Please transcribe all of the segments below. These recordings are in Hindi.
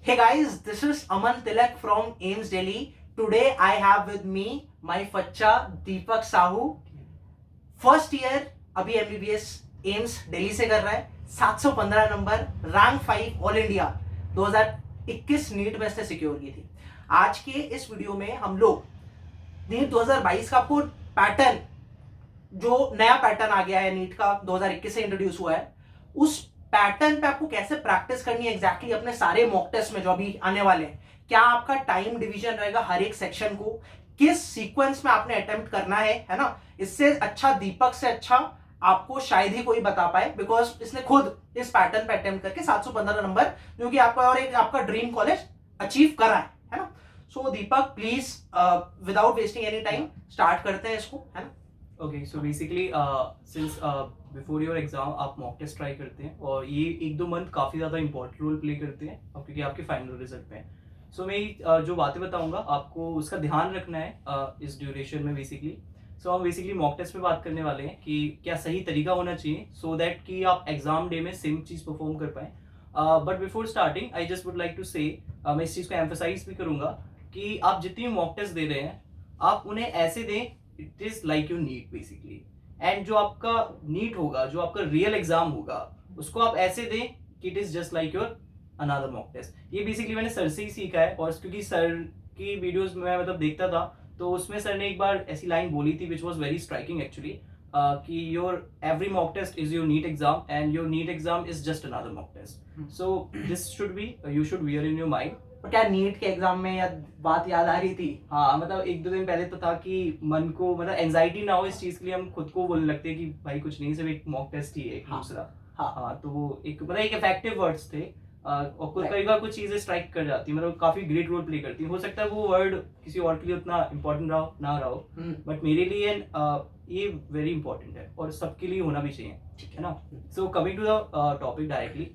Hey guys, this is Aman Tilak from AIMS Delhi. Today I have with me my facha Deepak Sahu. First year अभी एमबीबीएस एम्स दिल्ली से कर रहा है. 715 number, rank 5 all India 2021 NEET में इसने सिक्योर की थी. आज के इस वीडियो में हम लोग नीट 2022 का आपको पैटर्न, जो नया पैटर्न आ गया है नीट का 2021 से इंट्रोड्यूस हुआ है, उस पैटर्न पे आपको कैसे प्रैक्टिस करनी है एग्जैक्टली अपने सारे मॉक टेस्ट में जो अभी आने वाले हैं. क्या आपका टाइम डिवीजन रहेगा हर एक सेक्शन को, किस सीक्वेंस में आपने अटेम्प्ट करना है ना. इससे अच्छा दीपक से अच्छा आपको शायद ही कोई बता पाए, बिकॉज इसने खुद इस पैटर्न पे अटेम्प्ट करके 715 नंबर, जो कि आपका और एक आपका ड्रीम कॉलेज अचीव करा है ना. So Deepak please without wasting any time start करते हैं इसको, है ना. Okay, so basically since before your exam आप मॉक टेस्ट ट्राई करते हैं और ये 1-2 मंथ काफ़ी ज़्यादा इंपॉर्टेंट रोल प्ले करते हैं क्योंकि आपके फाइनल रिजल्ट पे हैं. सो मैं जो बातें बताऊंगा आपको उसका ध्यान रखना है इस ड्यूरेशन में. बेसिकली हम बेसिकली मॉक टेस्ट पे बात करने वाले हैं कि क्या सही तरीका होना चाहिए सो दैट कि आप एग्जाम डे में सेम चीज़ परफॉर्म कर पाएँ. But before starting I just would like to say, मैं इस चीज़ को एम्फोसाइज भी करूँगा कि आप जितनी मॉक टेस्ट दे रहे हैं आप उन्हें ऐसे दें it is like your NEET basically. And जो आपका नीट होगा, जो आपका रियल एग्जाम होगा, उसको आप ऐसे दें कि it is just like your another mock test. ये बेसिकली मैंने सर से ही सीखा है, और क्योंकि सर की वीडियोस में मतलब देखता था तो उसमें सर ने एक बार ऐसी लाइन बोली थी which was very striking actually, कि your every mock test is your NEET exam and your NEET exam is just another mock test. So this should be, you should wear in your mind. क्या नीट के एग्जाम में या बात याद आ रही थी? हाँ, मतलब 1-2 दिन पहले तो था कि मन को मतलब एंजाइटी ना हो इस चीज के लिए हम खुद को बोलने लगते हैं कि भाई कुछ नहीं, सिर्फ एक मॉक टेस्ट ही है एक दूसरा. हाँ, तो वो एक मतलब एक इफेक्टिव वर्ड्स थे, और कई बार कुछ चीजें स्ट्राइक कर जाती है, मतलब काफी ग्रेट रोल प्ले करती है. हो सकता है वो वर्ड किसी और के लिए उतना इंपॉर्टेंट रहा ना रहा हो, बट मेरे लिए ये वेरी इंपॉर्टेंट है और सबके लिए होना भी चाहिए, है ना. So coming to the topic directly,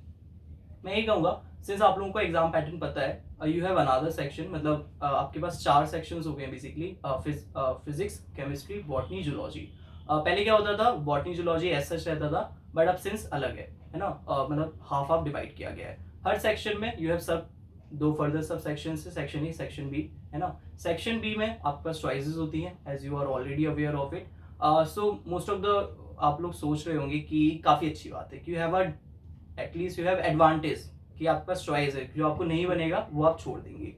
मैं ये कहूँगा सिंस आप लोगों को एग्जाम पैटर्न पता है, यू हैव अनदर सेक्शन, मतलब आपके पास 4 सेक्शंस हो गए हैं basically, physics, chemistry, botany, zoology. पहले क्या होता था, बॉटनी जूलॉजी ऐसा रहता था, बट अब सिंस अलग है ना. मतलब हाफ डिवाइड किया गया है. हर सेक्शन में यू हैव सब 2 फर्दर सब सेक्शन है, सेक्शन ए, सेक्शन बी, है ना. सेक्शन बी में आपके पास चॉइसेस होती हैं as you are already aware of it. So most of the आप लोग सोच रहे होंगे कि काफ़ी अच्छी बात है कि you have at least you have advantage कि आपके पास चॉइस है, जो आपको नहीं बनेगा वो आप छोड़ देंगे.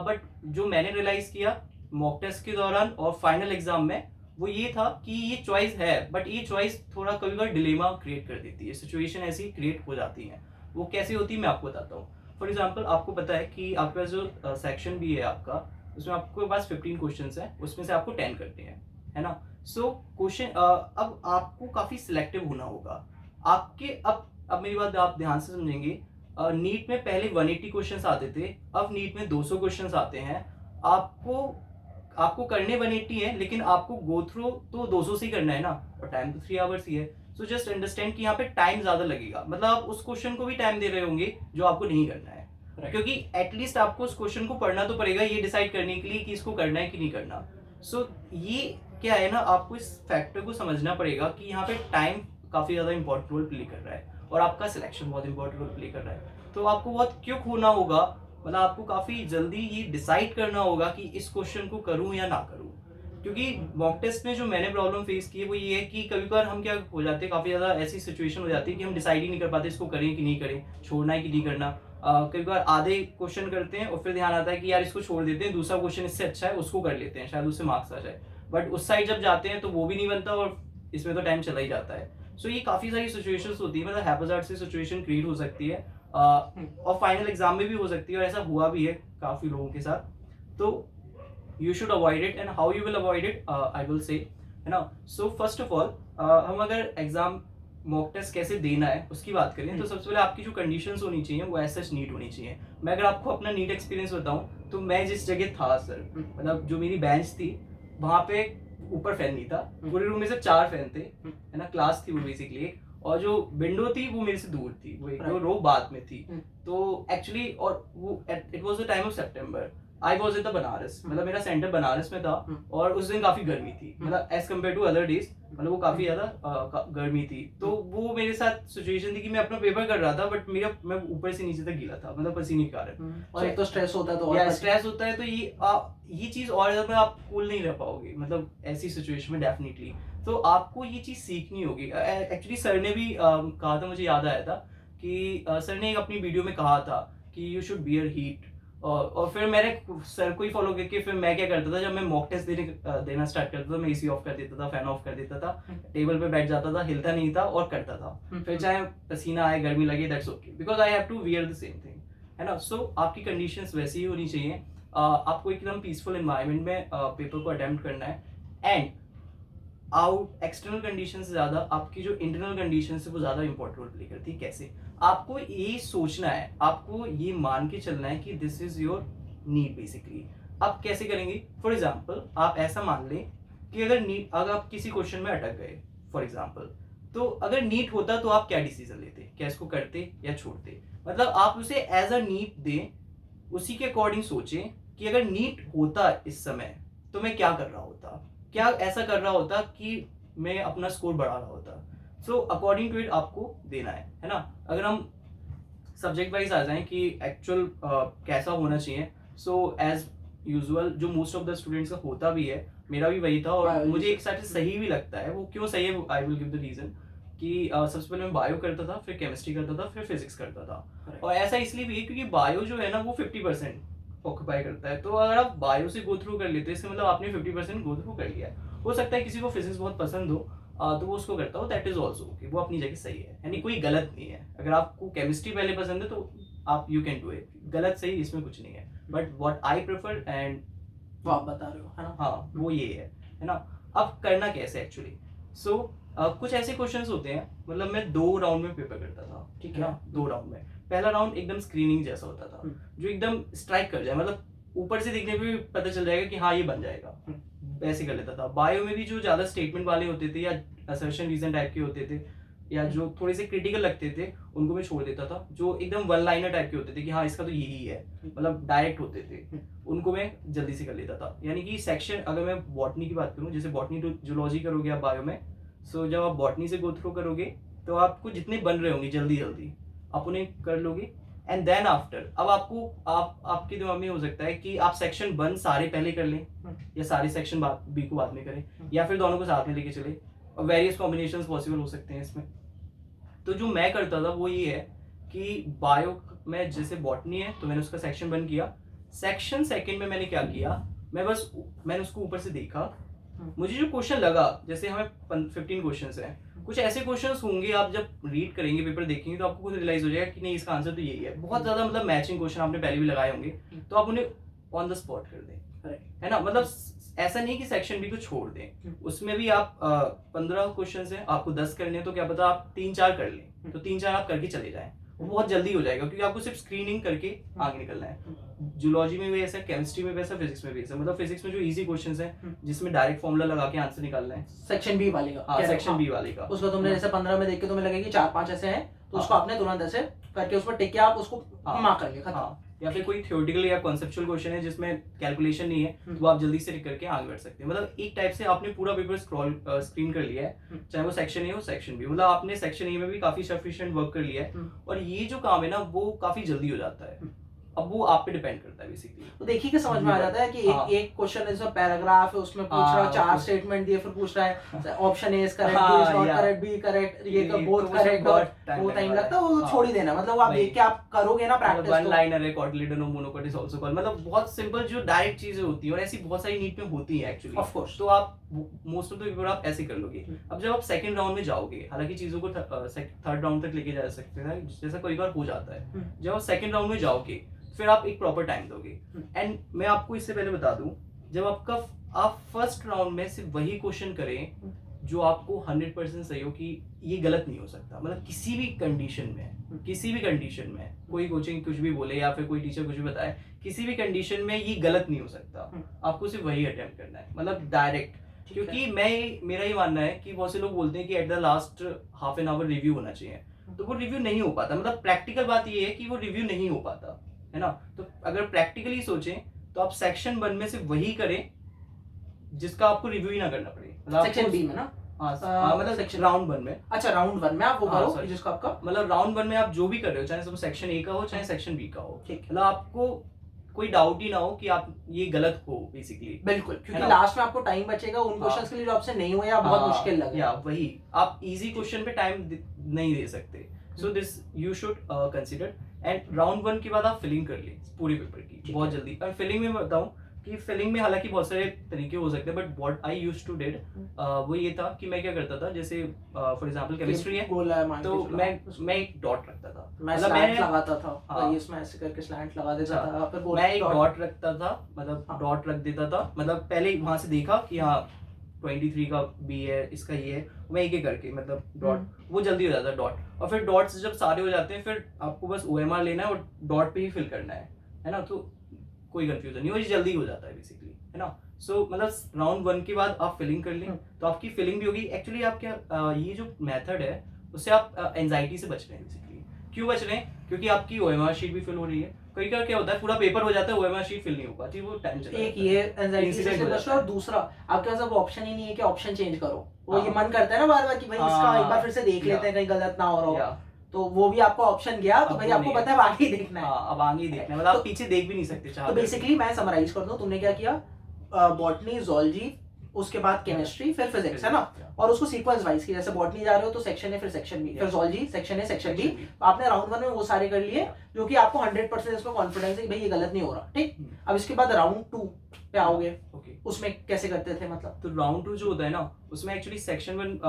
बट जो मैंने रियलाइज किया मॉक टेस्ट के दौरान और फाइनल एग्जाम में, वो ये था कि ये चॉइस है, बट ये चॉइस थोड़ा कभी बार डिलेमा क्रिएट कर देती है, सिचुएशन ऐसी क्रिएट हो जाती है. वो कैसी होती है मैं आपको बताता हूँ. फॉर एग्जाम्पल आपको पता है कि आपके पास जो सेक्शन भी है आपका, उसमें आपके पास 15 क्वेश्चन है, उसमें से आपको 10 करते हैं, है ना. सो क्वेश्चन अब आपको काफ़ी सिलेक्टिव होना होगा आपके. अब मेरी बात आप ध्यान से समझेंगे. नीट में पहले 180 क्वेश्चंस आते थे, अब नीट में 200 क्वेश्चंस आते हैं. आपको करने 180 है, लेकिन आपको गो थ्रू तो 200 से ही करना है ना, और टाइम तो 3 आवर्स ही है. सो जस्ट अंडरस्टैंड कि यहाँ पे टाइम ज्यादा लगेगा, मतलब आप उस क्वेश्चन को भी टाइम दे रहे होंगे जो आपको नहीं करना है. क्योंकि एटलीस्ट आपको उस क्वेश्चन को पढ़ना तो पड़ेगा ये डिसाइड करने के लिए कि इसको करना है कि नहीं करना. सो ये क्या है ना, आपको इस फैक्टर को समझना पड़ेगा कि यहाँ पे टाइम काफी ज्यादा इंपॉर्टेंट रोल प्ले कर रहा है और आपका सिलेक्शन बहुत इंपॉर्टेंट रोल प्ले कर रहा है. तो आपको बहुत क्विक होना होगा, मतलब आपको काफ़ी जल्दी ये डिसाइड करना होगा कि इस क्वेश्चन को करूं या ना करूं. क्योंकि मॉक टेस्ट में जो मैंने प्रॉब्लम फेस की है वो ये है कि कभी कभार हम क्या हो जाते हैं, काफ़ी ज़्यादा ऐसी सिचुएशन हो जाती है कि हम डिसाइड ही नहीं कर पाते इसको करें कि नहीं करें, छोड़ना है कि नहीं करना. कई बार आधे क्वेश्चन करते हैं और फिर ध्यान आता है कि यार इसको छोड़ देते हैं, दूसरा क्वेश्चन इससे अच्छा है उसको कर लेते हैं, शायद उससे मार्क्स आ जाए. बट उस साइड जब जाते हैं तो वो भी नहीं बनता और इसमें तो टाइम चला ही जाता है. सो ये काफ़ी सारी सिचुएशंस होती है, मतलब हैप्पीजार्ड से सिचुएशन क्रिएट हो सकती है, और फाइनल एग्जाम में भी हो सकती है, और ऐसा हुआ भी है काफ़ी लोगों के साथ. तो you should avoid it, and how you will avoid it I will say, है ना. सो फर्स्ट ऑफ ऑल हम अगर एग्जाम मॉक टेस्ट कैसे देना है उसकी बात करें तो सबसे पहले आपकी जो कंडीशंस होनी चाहिए वो ऐसा नीट होनी चाहिए. मैं अगर आपको अपना नीट एक्सपीरियंस बताऊं तो मैं जिस जगह था सर, मतलब जो मेरी बेंच थी वहाँ पे ऊपर फैन नहीं था, पूरे रूम में सिर्फ 4 फैन थे, है ना. क्लास थी वो बेसिकली, और जो विंडो थी वो मेरे से दूर थी, वो एक रो बाद में थी. तो एक्चुअली और वो it was the time of September, I was in the Banaras, मतलब मेरा सेंटर बनारस में था और उस दिन काफी गर्मी थी, मतलब as compare to other days, मतलब वो काफी ज्यादा गर्मी थी। तो वो मेरे साथ सिचुएशन थी कि मैं अपना पेपर कर रहा था बट मैं ऊपर से नीचे तक गीला था, मतलब पसीने के कारण। और एक तो स्ट्रेस होता है तो और स्ट्रेस होता है तो ये चीज और ज्यादा आप कूल नहीं रह पाओगे, मतलब ऐसी सिचुएशन में डेफिनेटली। तो आपको ये चीज सीखनी होगी। एक्चुअली सर ने भी कहा था, मुझे याद आया था कि सर ने एक अपनी वीडियो में कहा था कि यू शुड बियर हीट, और फिर मैंने सर को ही फॉलो करके फिर मैं क्या करता था, जब मैं मॉक टेस्ट देना स्टार्ट करता था, मैं एसी ऑफ कर देता था, फैन ऑफ कर देता था, टेबल पे बैठ जाता था, हिलता नहीं था और करता था। फिर चाहे पसीना आए, गर्मी लगे, that's okay, because I have to wear the same thing, है ना। सो आपकी कंडीशंस वैसी ही होनी चाहिए। आपको एकदम पीसफुल एनवायरनमेंट में पेपर को अटेम्प्ट करना है, एंड एक्सटर्नल कंडीशन से ज्यादा आपकी जो इंटरनल कंडीशन है वो ज्यादा इंपॉर्टेंट रोल प्ले करती है। कैसे? आपको ये सोचना है, आपको ये मान के चलना है कि this is your need basically. आप कैसे करेंगे? फॉर एग्जाम्पल आप ऐसा मान लें कि अगर आप किसी क्वेश्चन में अटक गए फॉर एग्जाम्पल, तो अगर नीट होता तो आप क्या डिसीजन लेते? क्या इसको करते या छोड़ते? मतलब आप उसे एज अ नीट दें, उसी के अकॉर्डिंग सोचें कि अगर नीट होता इस समय तो मैं क्या कर रहा होता, क्या ऐसा कर रहा होता कि मैं अपना स्कोर बढ़ा रहा होता। सो अकॉर्डिंग टू इट आपको देना है ना। अगर हम सब्जेक्ट वाइज आ जाएं कि एक्चुअल कैसा होना चाहिए, सो एज यूजुअल जो मोस्ट ऑफ द स्टूडेंट्स का होता भी है, मेरा भी वही था, और मुझे एक साइड से सही भी लगता है। वो क्यों सही है, I will give the reason कि सबसे पहले मैं बायो करता था, फिर केमिस्ट्री करता था, फिर फिजिक्स करता था। और ऐसा इसलिए भी है क्योंकि बायो जो है ना वो 50% ऑक्यूपाई करता है। तो अगर आप बायो से गो थ्रू कर लेते हैं, इसका मतलब आपने 50% गो थ्रू कर लिया है। हो सकता है किसी को फिजिक्स बहुत पसंद हो तो वो उसको करता हो, दैट इज ऑल्सो ओके, वो अपनी जगह सही है, यानी कोई गलत नहीं है। अगर आपको केमिस्ट्री पहले पसंद है तो आप यू कैन डू इट, गलत सही इसमें कुछ नहीं है। But what I prefer and वो आप बता रहे हो, है ना। हाँ, वो ये है ना। अब करना कैसे एक्चुअली? सो कुछ ऐसे क्वेश्चंस होते हैं, मतलब मैं 2 राउंड में पेपर करता था, ठीक है ना। 2 राउंड में, पहला राउंड एकदम स्क्रीनिंग जैसा होता था, जो एकदम स्ट्राइक कर जाए, मतलब ऊपर से देखने पे भी पता चल जाएगा कि हाँ ये बन जाएगा, ऐसे कर लेता था। बायो में भी जो ज्यादा स्टेटमेंट वाले होते थे या असर्शन रीजन टाइप के होते थे, या जो थोड़े से क्रिटिकल लगते थे, उनको मैं छोड़ देता था। जो एकदम वन लाइनर टाइप के होते थे कि हाँ इसका तो यही है, मतलब डायरेक्ट होते थे, उनको मैं जल्दी से कर लेता था। यानी कि सेक्शन, अगर मैं बॉटनी की बात करूँ, जैसे बॉटनी जूलॉजी करोगे आप बायो में, सो जब आप बॉटनी से गो थ्रू करोगे तो आपको जितने बन रहे होंगे जल्दी जल्दी आप उन्हें कर लोगे, एंड देन आफ्टर अब आपके दिमाग में हो सकता है कि आप सेक्शन 1 सारे पहले कर लें, या सारे सेक्शन बी को बाद में करें, या फिर दोनों को साथ में लेके चले, और वेरियस कॉम्बिनेशंस पॉसिबल हो सकते हैं इसमें। तो जो मैं करता था वो ये है कि बायो में जैसे बॉटनी है तो मैंने उसका सेक्शन 1 किया, सेक्शन 2 में मैंने क्या किया, मैंने उसको ऊपर से देखा, मुझे जो क्वेश्चन लगा, जैसे हमें 15 क्वेश्चंस हैं, कुछ ऐसे क्वेश्चंस होंगे आप जब रीड करेंगे, पेपर देखेंगे तो आपको खुद रियलाइज हो जाएगा कि नहीं इसका आंसर तो यही है। बहुत ज्यादा मतलब मैचिंग क्वेश्चन आपने पहले भी लगाए होंगे, तो आप उन्हें ऑन द स्पॉट कर दें, है ना। मतलब ऐसा नहीं कि सेक्शन बी को छोड़ दें, उसमें भी आप 15 क्वेश्चन है, आपको 10 करने हैं, तो क्या पता आप 3-4 कर लें, तो 3-4 आप करके चले जाएं, वो बहुत जल्दी हो जाएगा, क्योंकि आपको सिर्फ स्क्रीनिंग करके आगे निकलना है। जूलॉजी में भी ऐसा, केमिस्ट्री में भी ऐसा, फिजिक्स में भी ऐसा। मतलब फिजिक्स में जो इजी क्वेश्चंस हैं जिसमें डायरेक्ट फॉर्मूला लगा के आंसर निकालना है, सेक्शन बी वाले का। हाँ, सेक्शन बी वाले का। उसको तुमने जैसे 15 में देख के तुम्हें लगेगी 4-5 ऐसे हैं, तो उसको आपने तुरंत ऐसे करके उस पर टिक के आप उसको मार्क कर लिया, खत्म। या फिर कोई थ्योरेटिकल या कॉन्सेप्चुअल क्वेश्चन है जिसमें कैलकुलेशन नहीं है, तो आप जल्दी से टिक करके आगे बढ़ सकते हैं। मतलब एक टाइप से आपने पूरा पेपर स्क्रीन कर लिया है, चाहे वो सेक्शन ए हो सेक्शन बी, मतलब आपने सेक्शन ए में भी काफी सफिशिएंट वर्क कर लिया है, और ये जो काम है ना वो काफी जल्दी हो जाता है। अब वो आप पे डिपेंड करता है बेसिकली। तो देखिए कि समझ में आ जाता है कि एक क्वेश्चन है, पैराग्राफ है, उसमें पूछ रहा है 4 स्टेटमेंट दिए, फिर पूछ रहा है option A is correct, B is not correct, B correct, ये बोथ करेक्ट, और वो टाइम लगता है, वो छोड़ ही देना। मतलब आप देख के आप करोगे ना प्रैक्टिस, वन लाइनर है, कॉटिलेडन और मोनोकोट इज आल्सो कॉल्ड, मतलब बहुत सिंपल जो डायरेक्ट चीजें होती है, और ऐसी बहुत सारी नीट में होती है एक्चुअली, ऑफ कोर्स। तो आप मोस्ट ऑफ द पेपर आप ऐसे कर लोगे। अब जब आप सेकंड राउंड में जाओगे, हालांकि चीजों को थर्ड राउंड तक लेके जा सकते हैं, जैसा कई बार हो जाता है, जब आप सेकंड राउंड में जाओगे फिर आप एक प्रॉपर टाइम दोगे। एंड मैं आपको इससे पहले बता दूं, जब आप फर्स्ट राउंड में सिर्फ वही क्वेश्चन करें जो आपको 100% सही हो, कि ये गलत नहीं हो सकता। मतलब किसी भी कंडीशन में कोई कोचिंग कुछ भी बोले या फिर कोई टीचर कुछ भी बताए, किसी भी कंडीशन में ये गलत नहीं हो सकता, आपको सिर्फ वही अटेम्प्ट करना है, मतलब डायरेक्ट। क्योंकि मेरा ये मानना है कि बहुत से लोग बोलते हैं कि at the last half an hour review होना चाहिए, तो वो रिव्यू नहीं हो पाता। मतलब प्रैक्टिकल बात ये है कि वो रिव्यू नहीं हो पाता, है ना। तो अगर प्रैक्टिकली सोचें तो आप सेक्शन 1 में से वही करें जिसका आपको रिव्यू ही ना करना पड़े। मतलब सेक्शन बी में ना, हाँ मतलब section- राउंड 1 में। अच्छा राउंड 1 में आप वो हाँ, करो sorry। जिसका आपका मतलब राउंड 1 में आप जो भी कर रहे हो, चाहे सेक्शन ए का हो चाहे सेक्शन बी का हो, ठीक है। मतलब आपको कोई डाउट ही ना हो कि आप ये गलत हो बेसिकली। बिल्कुल, क्योंकि ना? लास्ट में आपको टाइम बचेगा उन हाँ। क्वेश्चंस के लिए जो आपसे नहीं हुए या बहुत मुश्किल लगे। या वही आप इजी क्वेश्चन पे टाइम नहीं दे सकते, so this you should consider. And round 1 के बाद आप फिलिंग कर ले पूरे पेपर की बहुत जल्दी। और फिलिंग में मैं बताऊं कि फिलिंग में हालांकि बहुत सारे तरीके हो सकते हैं, but what I used to did वो ये था कि मैं क्या करता था, जैसे फॉर एग्जांपल केमिस्ट्री है गोला है मान तो के चलो, मैं एक डॉट रखता था, मैं मतलब स्लैंट लगाता था, हाँ। ये इसमें ऐसे करके स्लैंट लगा देता अच्छा, था, फिर मैं एक डॉट रखता था, मतलब हाँ। डॉट रख देता था, मतलब पहले वहां से देखा कि हाँ 23 का बी है, इसका ये है, मैं एक एक करके मतलब डॉट, वो जल्दी हो जाता है डॉट। और फिर डॉट्स जब सारे हो जाते हैं फिर आपको बस OMR लेना है और डॉट पे ही फिल करना है ना, तो कोई कंफ्यूजन नहीं, वो जल्दी हो जाता है बेसिकली, है ना। सो मतलब राउंड 1 के बाद आप फिलिंग कर लें तो आपकी फिलिंग भी होगी। एक्चुअली आप क्या ये जो मेथड है उससे आप एंजाइटी से बच रहे हैं बेसिकली। क्यों बच रहे हैं? क्योंकि आपकी OMR शीट भी फिल हो रही है। कई बार क्या होता है पूरा पेपर हो जाता है, OMR शीट फिल नहीं हो पाती, वो टाइम चला एक जाता है। ये एंजाइटी से Incident हो बचना, जाता है। और दूसरा आपके पास अब ऑप्शन ही नहीं है कि ऑप्शन चेंज करो। वो हाँ। ये मन करता है ना बार बार कि भाई इसका एक बार फिर से देख लेते हैं कहीं गलत ना हो रहा हो, या तो वो भी आपका ऑप्शन गया, तो अब भाई वो आपको नहीं पता है अब आगे ही देखना है। हाँ, अब आगे ही देखना है, मतलब आप तो- पीछे देख भी नहीं सकते तो चाहते। बेसिकली मैं समराइज कर दूं, तुमने क्या किया, बॉटनी, zoology, उसके बाद केमिस्ट्री, फिर फिजिक्स, है ना, और उसको सीक्वेंस वाइज की, जैसे बॉटनी जा रहे हो तो सेक्शन है, फिर सेक्शन बी, फिर zoology सेक्शन है, सेक्शन बी। आपने राउंड 1 में वो सारे कर लिए जो कि आपको 100% इसमें कॉन्फिडेंस है कि भाई ये गलत नहीं हो रहा, ठीक। अब इसके बाद राउंड 2 पे आओगे, ओके। उसमें कैसे करते थे मतलब? तो राउंड 2 जो होता है ना, उसमें एक्चुअली सेक्शन 1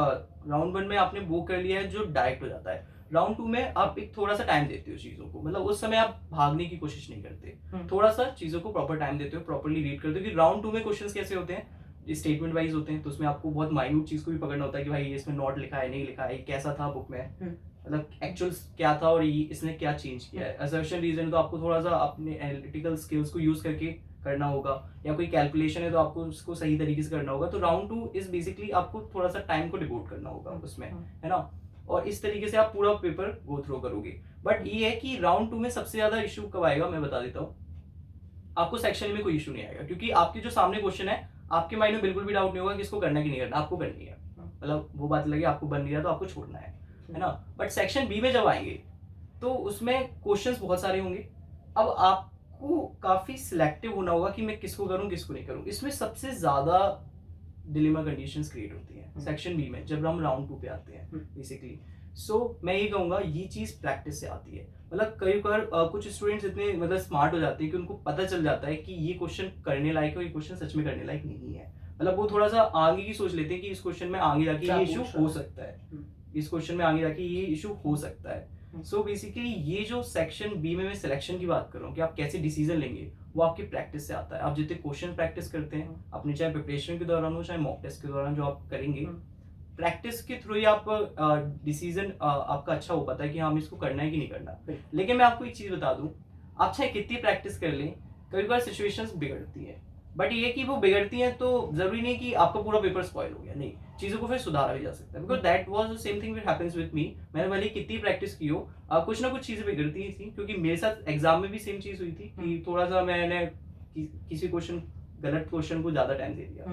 राउंड 1 में आपने वो कर लिया है जो डायरेक्ट हो जाता है। राउंड 2 में आप एक थोड़ा सा टाइम देते हो चीजों को, मतलब उस समय आप भागने की कोशिश नहीं करते, थोड़ा सा चीजों को प्रॉपर टाइम देते हो, प्रॉपर्ली रीड करते हो। कि राउंड 2 में क्वेश्चंस कैसे होते हैं, स्टेटमेंट वाइज होते हैं, तो उसमें आपको बहुत माइन्यूट चीज को भी पकड़ना होता है कि भाई ये इसमें नोट लिखा है नहीं लिखा है, कैसा था बुक में, मतलब एक्चुअल क्या था और ये इसने क्या चेंज किया है। असर्शन रीजन तो आपको थोड़ा सा अपने एनालिटिकल स्किल्स को यूज करके करना होगा, या कोई कैलकुलेशन है तो आपको उसको सही तरीके से करना होगा। तो राउंड 2 इज बेसिकली आपको थोड़ा सा टाइम को डिवोट करना होगा उसमें, है ना, और इस तरीके से आप पूरा पेपर गो थ्रू करोगे। बट ये है कि राउंड 2 में सबसे ज्यादा इशू कब आएगा मैं बता देता हूँ। आपको सेक्शन में कोई इशू नहीं आएगा, क्योंकि आपके जो सामने क्वेश्चन है आपके माइंड में बिल्कुल भी डाउट नहीं होगा कि इसको करना कि नहीं करना, आपको करनी है, मतलब वो बात लगे आपको बन नहीं रहा तो आपको छोड़ना है ना। बट सेक्शन बी में जब आएंगे तो उसमें क्वेश्चंस बहुत सारे होंगे। अब आपको काफी सिलेक्टिव होना होगा कि मैं किसको करूं किसको नहीं करूं। इसमें सबसे ज्यादा डिलेमा कंडीशंस क्रिएट होती हैं सेक्शन बी में जब हम राउंड 2 पे आते हैं बेसिकली। सो मैं ये कहूंगा ये चीज प्रैक्टिस से आती है। मतलब कई बार कुछ स्टूडेंट्स इतने मतलब स्मार्ट हो जाते हैं कि उनको पता चल जाता है कि ये क्वेश्चन करने लायक है, ये क्वेश्चन सच में करने लायक नहीं है। मतलब वो थोड़ा सा आगे की सोच लेते हैं कि इस क्वेश्चन में आगे जाके ये इशू हो सकता है, इस क्वेश्चन में आगे जाके ये इशू हो सकता है। सो बेसिकली ये जो सेक्शन बी में मैं सिलेक्शन की बात कर रहा हूँ कि आप कैसे डिसीजन लेंगे, वो आपकी प्रैक्टिस से आता है। आप जितने क्वेश्चन प्रैक्टिस करते हैं अपने, चाहे प्रिपरेशन के दौरान हो चाहे मॉक टेस्ट के दौरान, जो आप करेंगे प्रैक्टिस के थ्रू ही आप डिसीजन आपका अच्छा हो पाता है कि हाँ हमें इसको करना है कि नहीं करना। लेकिन मैं आपको एक चीज बता दूं, आप चाहे कितनी प्रैक्टिस कर लें कभी बार सिचुएशंस बिगड़ती है, बट ये कि वो बिगड़ती हैं तो जरूरी नहीं कि आपका पूरा पेपर स्पॉइल हो गया, नहीं, चीजों को फिर सुधारा भी जा सकता है। Because that was the same thing which happens with me. मैंने भले कितनी प्रैक्टिस की हो, कुछ ना कुछ चीजें बिगड़ती ही थी, क्योंकि मेरे साथ एग्जाम में भी सेम चीज हुई थी कि थोड़ा सा मैंने किसी क्वेश्चन गलत क्वेश्चन को ज्यादा टाइम दे दिया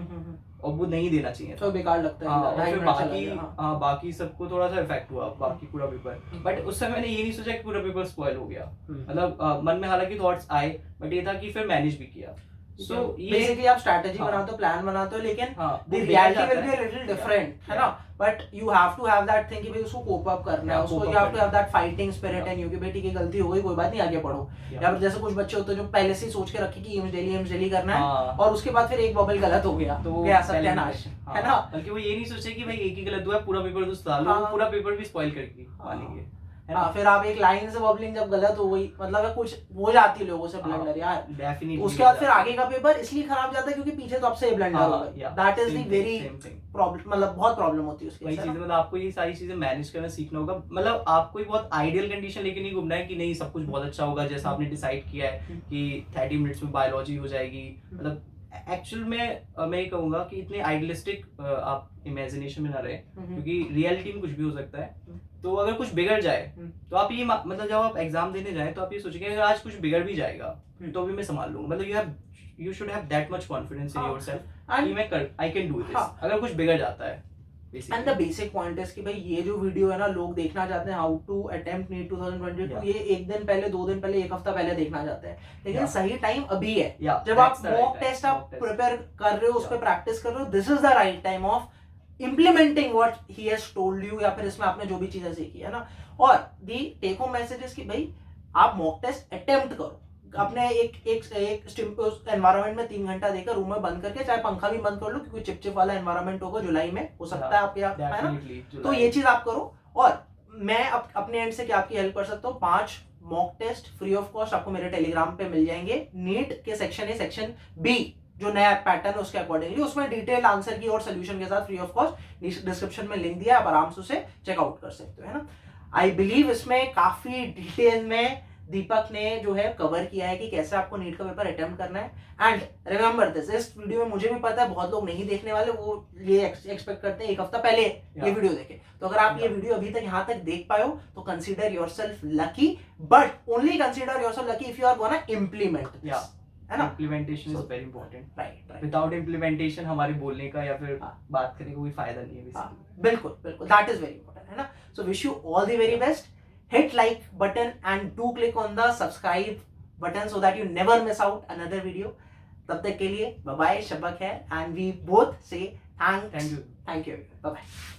और वो नहीं देना चाहिए तो बेकार लगता है। और फिर बाकी सबको थोड़ा सा इफेक्ट हुआ बाकी पूरा पेपर। बट उस समय मैंने ये नहीं सोचा कि पूरा पेपर स्पॉइल हो गया, मतलब मन में हालांकि थॉट्स आए, बट ये था कि फिर मैनेज भी किया। सो बेसिकली आप स्ट्रैटेजी बनाते हो, प्लान बनाते हो, लेकिन the reality will be a little different, है ना। But you have to have that thing कि भाई उसको कोप अप करना है, उसको you have to have that fighting spirit and you कि बेटी की गलती हो गई कोई बात नहीं आगे बढ़ो। या फिर जैसे कुछ बच्चे होते हैं जो पहले से ही सोच के रखे कि एम्स दिल्ली करना है और उसके बाद फिर एक बबल गलत हो गया तो गया सत्यानाश, है ना। बल्कि वो ये नहीं सोचे कि भाई एक ही गलत हुआ पूरा पेपर तो सुधार लो, पूरा पेपर भी स्पॉइल करके मानेंगे। हाँ, फिर आप एक लाइन से बबलिंग जब गलत हो गई, मतलब कुछ हो जाती है लोगों से ब्लंडर यार, डेफिनेटली। उसके बाद फिर आगे का पेपर इसलिए खराब जाता है क्योंकि पीछे तो आपसे ब्लंडर हो गया। That is the very problem, मतलब बहुत प्रॉब्लम होती है उसकी वजह से। मतलब आपको ये सारी चीजें मैनेज करना सीखना होगा। मतलब आपको ही बहुत आइडियल कंडीशन लेके नहीं घूमना है कि नहीं सब कुछ बहुत अच्छा होगा जैसा आपने डिसाइड किया है कि 30 मिनट्स में बायोलॉजी हो जाएगी। मतलब एक्चुअल में मैं ये कहूंगा कि इतने आइडियलिस्टिक आप इमेजिनेशन में ना रहे, क्योंकि रियलिटी में कुछ भी हो सकता है। तो अगर कुछ बिगड़ जाए तो आप ये मतलब जब आप एग्जाम देने जाए तो आप ये सोचेंगे अगर आज कुछ बिगड़ भी जाएगा तो भी मैं संभाल लूंगा। मतलब you have you should have that much confidence in हाँ, yourself and- कि मैं I can do this. हाँ. अगर कुछ बिगड़ जाता है and basically. The basic point is कि भाई ये जो वीडियो है ना लोग देखना चाहते हैं how to attempt NEET 2022 Yeah. ये एक दिन पहले 2 दिन पहले एक हफ्ता पहले देखना चाहते हैं लेकिन Yeah. सही टाइम अभी है Yeah, जब that's आप the right mock time. Test आप Mock test. प्रिपेयर कर रहे हो उस पर Yeah. प्रैक्टिस कर रहे हो this is the right time of implementing what he has told you या फिर इसमें आपने जो भी चीजें सीखी है ना और दी टेक होम मैसेज इज कि भाई आप मॉक टेस्ट अटेम्प्ट करो अपने एक एनवायरनमेंट में 3 घंटा देकर रूम में बंद करके चाहे पंखा भी बंद कर लो क्योंकि चिपचिप वाला एनवायरनमेंट होगा जुलाई में हो सकता है आपके यहाँ है ना Definitely. तो ये चीज आप करो और मैं अपने एंड से क्या आपकी हेल्प कर सकता हूँ 5 mock test free of cost आपको मेरे टेलीग्राम पे मिल जाएंगे नीट के सेक्शन ए सेक्शन बी जो नया पैटर्न है उसके अकॉर्डिंगली उसमें डिटेल आंसर की और सोल्यूशन के साथ फ्री ऑफ कॉस्ट डिस्क्रिप्शन में लिंक दिया आप आराम से उसे चेकआउट कर सकते हो है ना आई बिलीव इसमें काफी डिटेल में दीपक ने जो है कवर किया है कि कैसे आपको नीट का पेपर अटेम्प्ट करना है एंड रिमेंबर दिस इस वीडियो में मुझे भी पता है बहुत लोग नहीं देखने वाले वो ये एक्सपेक्ट करते हैं एक हफ्ता पहले ये वीडियो देखे तो अगर आप ये वीडियो अभी तक यहाँ तक देख पाए हो तो consider yourself lucky but only consider yourself lucky if you are gonna implement है ना Implementation is very important. Right Without implementation हमारे बोलने का या फिर हाँ. बात करने का कोई फायदा नहीं है basically. बिल्कुल बिल्कुल दैट इज वेरी इंपॉर्टेंट है ना so wish you all the very best hit like button and do click on the subscribe button so that you never miss out another video तब तक के लिए bye bye शब्बा खैर and we both say thank Thank you. you bye bye